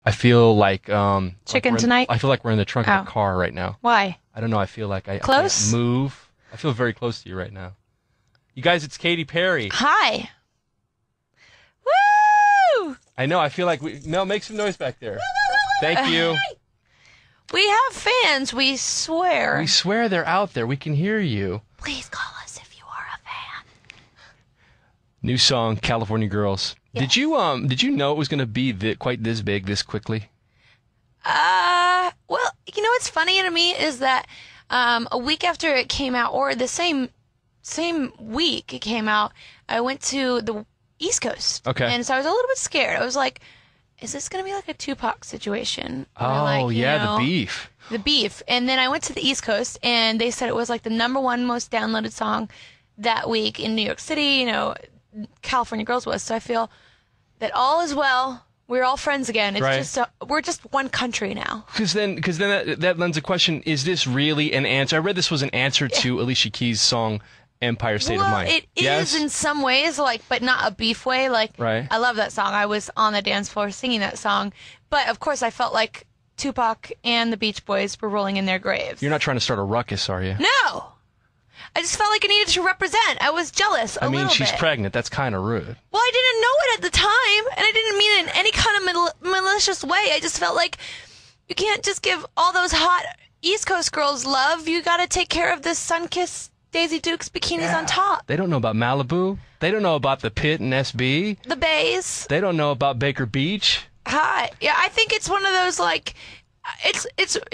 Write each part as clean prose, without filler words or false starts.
I feel like Chicken tonight? I feel like we're in the trunk of a car right now. Why? I don't know. I feel like I Close? can't move. I feel very close to you right now. You guys, it's Katy Perry. Hi. Woo! I know. I feel like Mel, make some noise back there. Thank you. We have fans, we swear. We swear they're out there. We can hear you. Please call us if you are a fan. New song, California Girls. Yeah. Did you know it was going to be quite this big this quickly? Well, you know what's funny to me is that a week after it came out, or the same week it came out, I went to the East Coast. Okay. And so I was a little bit scared. I was like, is this going to be like a Tupac situation? Oh, yeah, the beef. The beef. And then I went to the East Coast, and they said it was like the #1 most downloaded song that week in New York City. California Girls was. So I feel that all is well. We're all friends again. It's right. just we're just one country now. Because then that lends a question: is this really an answer? I read this was an answer to Alicia Keys' song "Empire State of Mind." Well, it is in some ways, but not a beef way. Right. I love that song. I was on the dance floor singing that song. But of course, I felt like Tupac and the Beach Boys were rolling in their graves. You're not trying to start a ruckus, are you? No. I just felt like I needed to represent. I was jealous a little bit. She's pregnant. That's kind of rude. Well, I didn't know it at the time, and I didn't mean it in any kind of malicious way. I just felt like you can't just give all those hot East Coast girls love. You got to take care of this sun-kissed Daisy Dukes bikinis on top. They don't know about Malibu. They don't know about the Pit and SB. The Bays. They don't know about Baker Beach. Hi. Yeah, I think it's one of those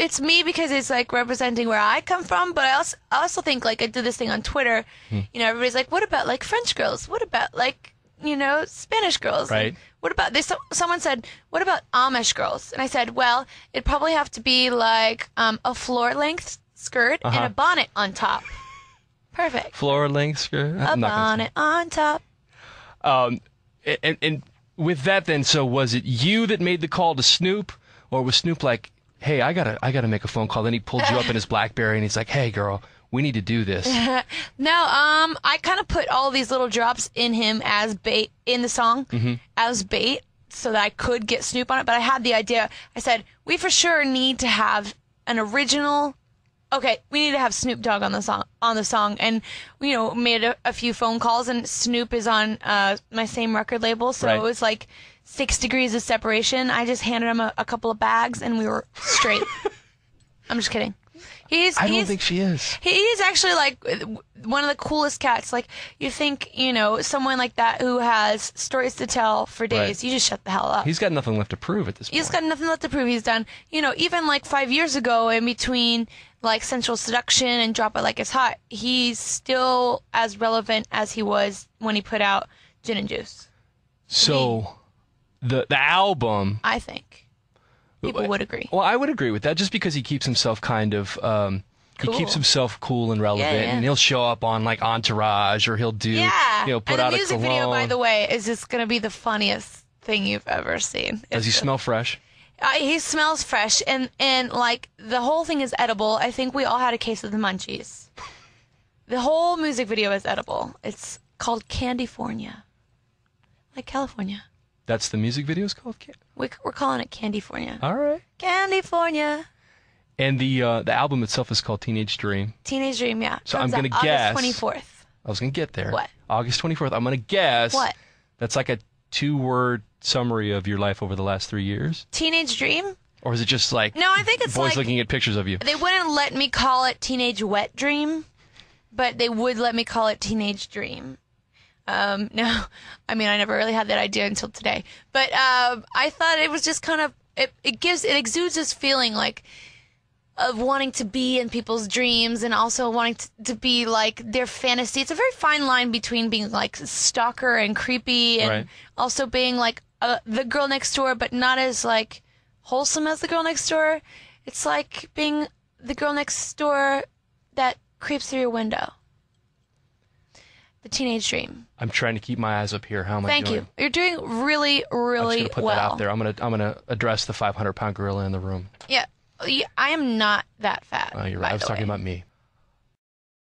it's me because it's like representing where I come from, but I also think I did this thing on Twitter. Everybody's like, what about French girls? What about Spanish girls? Right. What about someone said, what about Amish girls? And I said, well, it'd probably have to be a floor length skirt and a bonnet on top. Perfect. Floor length skirt. A bonnet on top. And with that then, so was it you that made the call to Snoop, or was Snoop like, hey, I gotta make a phone call? Then he pulled you up in his BlackBerry and he's like, hey, girl, we need to do this. No, I kind of put all these little drops in him as bait in the song, as bait, so that I could get Snoop on it. But I had the idea. I said, we for sure need to have an original. Okay, we need to have Snoop Dogg on the song, and made a few phone calls, and Snoop is on my same record label, so It was like 6 degrees of separation. I just handed him a couple of bags, and we were straight. I'm just kidding. I don't think she is. He's actually one of the coolest cats. You think someone like that who has stories to tell for days. Right. You just shut the hell up. He's got nothing left to prove at this point. He's got nothing left to prove. He's done. Even 5 years ago, in between Sensual Seduction and Drop It Like It's Hot, he's still as relevant as he was when he put out Gin and Juice. So, the album, I think people would agree. Well, I would agree with that, just because he keeps himself kind of cool. He keeps himself cool and relevant, and he'll show up on Entourage, or he'll do put and out a the music cologne. video, by the way, is just going to be the funniest thing you've ever seen. Does he smell fresh? He smells fresh, and the whole thing is edible. I think we all had a case of the munchies. The whole music video is edible. It's called Candyfornia, like California. That's the music video is called? We're calling it Candyfornia. All right. Candyfornia. And the album itself is called Teenage Dream. Teenage Dream, yeah. So I'm going to guess. August 24th. I was going to get there. What? August 24th. I'm going to guess. What? That's like a 2-word summary of your life over the last 3 years. Teenage Dream? Or is it just No, I think it's boys looking at pictures of you? They wouldn't let me call it Teenage Wet Dream, but they would let me call it Teenage Dream. No, I never really had that idea until today. But I thought it was just kind of it exudes this feeling of wanting to be in people's dreams, and also wanting to be their fantasy. It's a very fine line between being stalker and creepy, and also being the girl next door, but not as wholesome as the girl next door. It's like being the girl next door that creeps through your window. The teenage dream. I'm trying to keep my eyes up here. How am I doing? Thank you. You're doing really, really I'm just gonna put that out there. I'm gonna address the 500-pound gorilla in the room. Yeah, I am not that fat. Oh, you're right. I was talking about me.